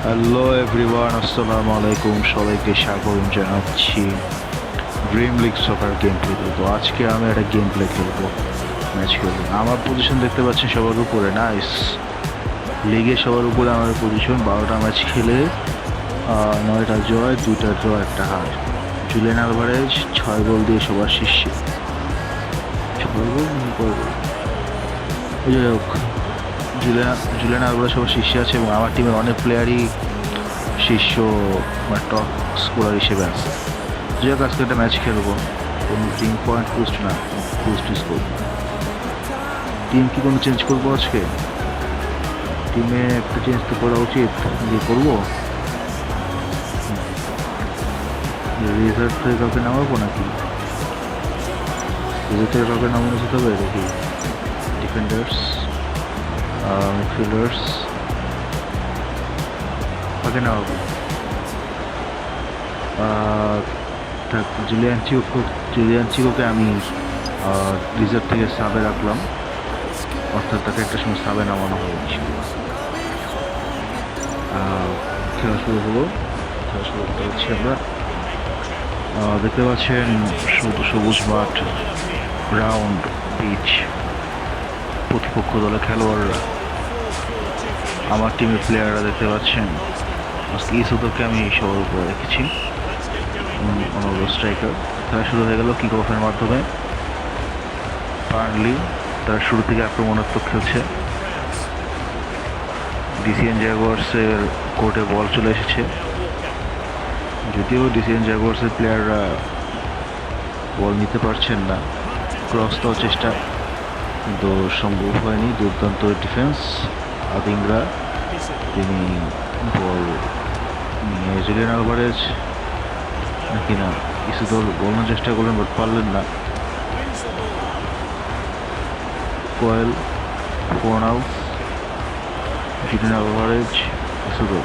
Hello everyone, আসসালামু আলাইকুম। সবাইকে স্বাগত জানাচ্ছি ড্রিম লিগ সকার গেম প্লেতে। তো আজকে আমি একটা গেম প্লে খেলবো, ম্যাচ খেলবো। আমার পজিশন দেখতে পাচ্ছেন সবার উপরে, নাইস। লিগে সবার উপরে আমার পজিশন। 12টা ম্যাচ খেলে 9টা জয়, 2টা ড্র, 1টা হার। জুলিয়ান আলভারেজ 6 গোল দিয়ে সবার শীর্ষে। 6 গোল, যাই হোক, জুলিয়ান আলভারেজ সবার শীর্ষে আছে এবং আমার টিমের অনেক প্লেয়ারই শীর্ষ টপ স্কোরার হিসেবে আছে। যে হোক, আজকে একটা ম্যাচ খেলবো, কোনো টিম পয়েন্ট পুস্ট না, পুস্ট স্কোর। টিম কি কোনো চেঞ্জ করবো আজকে? টিমে একটা চেঞ্জ তো করা উচিত, যে করবো। রিজার্ভ থেকে কাউকে নামাবো নাকি? রিজার্ভ থেকে কাউকে নামানো যেতে হবে দেখি। ডিফেন্ডার্স, মিডফিল্ডার্স, কাকে নামাবো? জুলিয়ান চিকোকে আমি রিজার্ভ থেকে সাবে রাখলাম, অর্থাৎ তাকে একটা সময় সাবে নামানো হবে। খেলা শুরু হলো, খেলা শুরু করতে হচ্ছে। আমরা দেখতে পাচ্ছেন সবুজ মাঠ, রাউন্ড পিচ, প্রতিপক্ষ দলের খেলোয়াড়রা, আমার টিমের প্লেয়াররা দেখতে পাচ্ছেন। আজকে ইসুদোকে আমি সবার উপরে রেখেছি, অনবদ্য স্ট্রাইকার। খেলা শুরু হয়ে গেল কিক অফের মাধ্যমে। বার্নলি তার শুরু থেকে আক্রমণাত্মক খেলছে। ডিসিএন জাগুয়ার্সের কোর্টে বল চলে এসেছে, যদিও ডিসিএন জাগুয়ার্সের প্লেয়াররা বল নিতে পারছেন না। ক্রস দেওয়ার চেষ্টা কিন্তু সম্ভব হয়নি। দুর্দান্ত ডিফেন্স আদিংরা, তিনি বল নিয়ে জুলিয়ান আলভারেজ নাকি না ইসুদোর বলানোর চেষ্টা করলেন, বাট পারলেন না। কোয়েল, ফোনাউস, জুলিয়ান আলভারেজ, ইসুদোর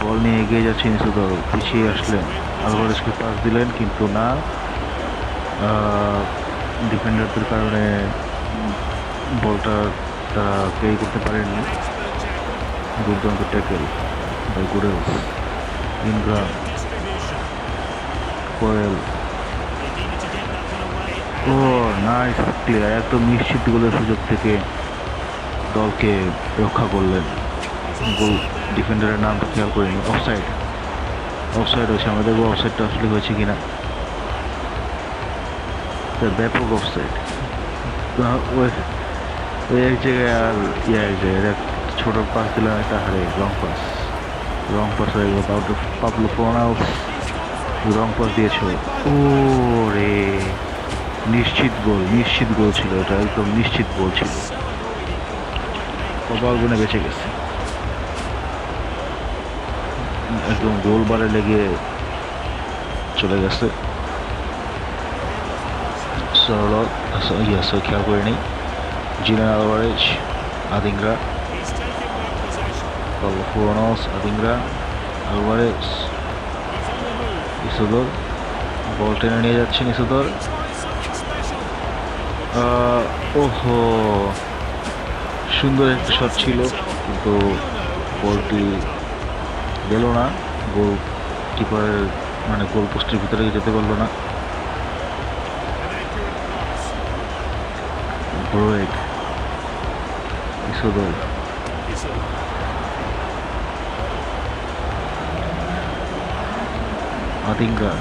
বল নিয়ে এগিয়ে যাচ্ছেন। ইসুদোর পিছিয়ে আসলেন, আলভারেজকে পাস দিলেন কিন্তু না, ডিফেন্ডারদের কারণে বলটা তারা ক্যারি করতে পারেননি। দুর্দান্ত tackle by Gurrels, Ingram, Coyle. Oh nice player, একদম নিশ্চিত গোলের সুযোগ থেকে দলকে রক্ষা করলেন। গোল ডিফেন্ডারের নামটা খেয়াল করিনি। অফসাইড, অফসাইড হয়েছে। আমরা দেখবো অফসাইডটা আসলে হয়েছে কিনা। ব্যাপক অফসাইড। ওই এক জায়গায় আর এক জায়গায় ছোট পাস দিলাম, একটা হারে রং পাস, রং পাস হয়ে গেল। পাবলো ফোনাউস রং পাস দিয়েছ। ও রে, নিশ্চিত গোল, নিশ্চিত গোল ছিল এটা, একদম নিশ্চিত গোল ছিল। কপাল গুনে বেঁচে গেছে, একদম গোল বারে লেগে চলে গেছে। খেয়াল করে নেই। জুলিয়ান আলভারেজ, আদিংরা, ফোনাউস, আদিংরা, আলভারেজ, ইসুদোর বল টেনে নিয়ে যাচ্ছেন। ইসুদোর, ওহো, সুন্দর একটা শট ছিল কিন্তু বলটি গেল না। গোল কিপারের মানে গোল পোস্টের ভিতরে যেতে পারলো না। ব্রোয়েড, ইসুদোর, আদিঙ্গা,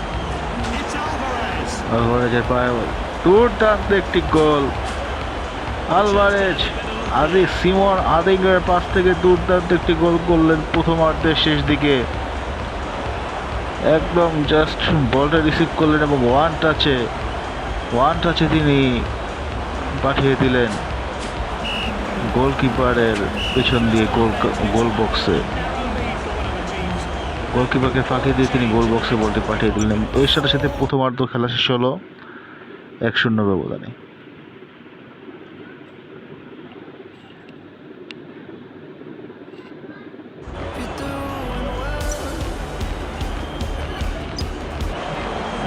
আলভারেজের পায়ে দুর্দান্ত একটি গোল। আলভারেজ সিমন আদিঙ্গার পাশ থেকে দুর্দান্ত একটি গোল করলেন প্রথমার্ধের শেষ দিকে। একদম জাস্ট বলটা রিসিভ করলেন এবং ওয়ান টাচে তিনি পাঠিয়ে দিলেন গোলকিপারের পেছন দিয়ে গোল বক্সে। গোলকিপারকে ফাঁকি দিয়ে তিনি গোল বক্সে বলটি পাঠিয়ে দিলেন। এর সাথে সাথে প্রথমার্ধ খেলা শেষ হলো 1-0 ব্যবধানে।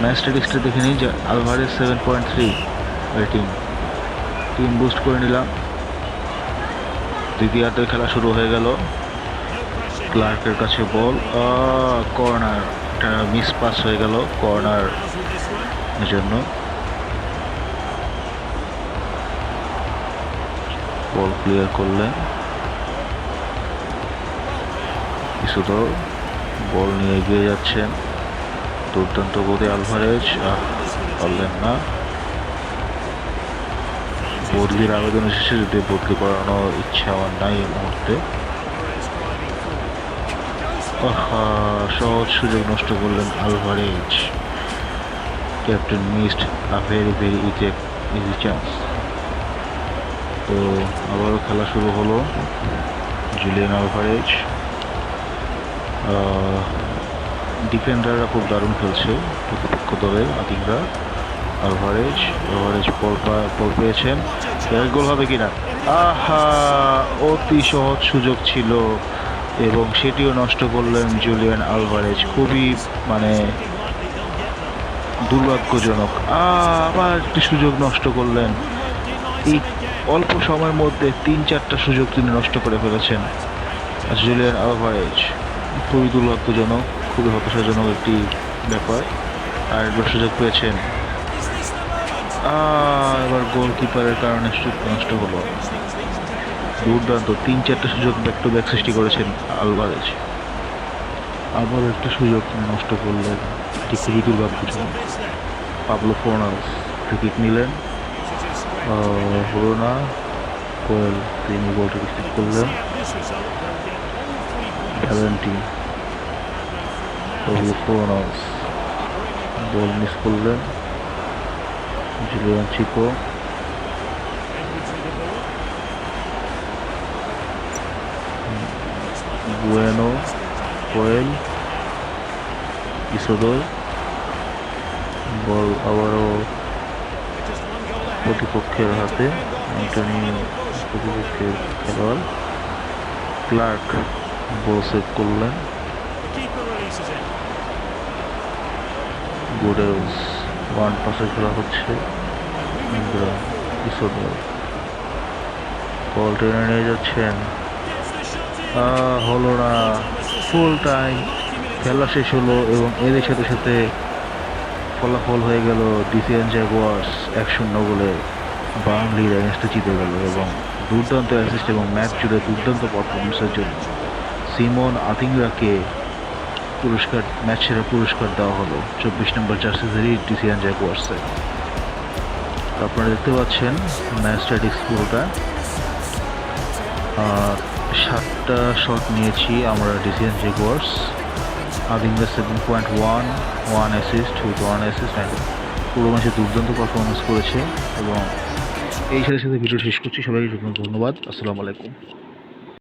ম্যাচ স্ট্যাটিস্টিক্স দেখে নিই। আলভারেজ 7.3 রেটিং, টিম বুস্ট করে নিলাম। দ্বিতীয়ার্ধের খেলা শুরু হয়ে গেল। ক্লার্কের কাছে বল, কর্নার, এটা মিস পাস হয়ে গেল কর্নার জন্য। বল ক্লিয়ার করলেন ইসুদো, বল নিয়ে এগিয়ে যাচ্ছেন দুর্দান্ত গতি আলভারেজ, পারলেন না। বদলির আবেদন এসেছে, যদি বদলি করানোর ইচ্ছা আমার নাই এই মুহূর্তে। সহজ সুযোগ নষ্ট করলেন Alvarez. Captain missed a very very easy chance. তো আবারও খেলা শুরু হলো। জুলিয়ান আলভারেজ, ডিফেন্ডাররা খুব দারুণ খেলছে প্রতিপক্ষ দলের। আতিকরা, আলভারেজ বল পেয়েছেন, গোল হবে কিনা? অতি সহজ সুযোগ ছিল এবং সেটিও নষ্ট করলেন জুলিয়ান আলভারেজ। খুবই দুর্ভাগ্যজনক। আবার একটি সুযোগ নষ্ট করলেন। এই অল্প সময়ের মধ্যে 3-4টা সুযোগ তিনি নষ্ট করে ফেলেছেন জুলিয়ান আলভারেজ। খুবই দুর্ভাগ্যজনক, খুবই হতাশাজনক একটি ব্যাপার। আর একবার সুযোগ পেয়েছেন, এবার গোলকিপারের কারণে সুযোগ নষ্ট হলো। দুর্দান্ত 3-4টা সুযোগ ব্যাক টু ব্যাক সৃষ্টি করেছেন আলভারেজ, আবার একটা সুযোগ নষ্ট করলেন, এটি খুবই দুর্ভাগ্যজনক। পাবলো ফোর্নাস ফ্রি-কিক নিলেন, হলো না। কোয়েল তিনি বলটা রিসিভ করলেন। ভ্যালেন্টিন, পাবলো ফোর্নাস বল মিস করলেন। জুলিয়ান চিকো, বুয়েনো, কোয়েল, ইসোদোর, বল আবারও প্রতিপক্ষের হাতে। অ্যান্টনি প্রতিপক্ষের খেলোয়াড়। ক্লার্ক বল সেভ করলেন। গুডেলস, ওয়ান পাসে খেলা হচ্ছে। ইসোদোর বল টেনে নিয়ে যাচ্ছেন, হলো না। ফুল টাইম খেলা শেষ হলো এবং এর সাথে সাথে ফলাফল হয়ে গেল ডিসিএন জাগুয়ার্স 1-0 গোলে বার্নলির এগেনস্টে জিতে গেল। এবং দুর্দান্ত অ্যাসিস্ট এবং ম্যাচ জুড়ে দুর্দান্ত পারফরমেন্সের জন্য সিমন আতিংরাকে ম্যাচ সেরা পুরস্কার দেওয়া হলো 24 নম্বর জার্সিধারী ডিসিএন জাগুয়ার্সে। আপনারা দেখতে পাচ্ছেন ম্যাচ স্ট্যাটিক্স পুরোটা। 7টা শট নিয়েছি আমরা ডিসিএন জাগুয়ার্স। আদিঙ্গা 7.1, 1 assist with 1 assist. পুরো ম্যাচে দুর্দান্ত পারফরমেন্স করেছে। এবং এই সাথে সাথে ভিডিও শেষ করছি। সবাইকে ধন্যবাদ। আসসালামু আলাইকুম।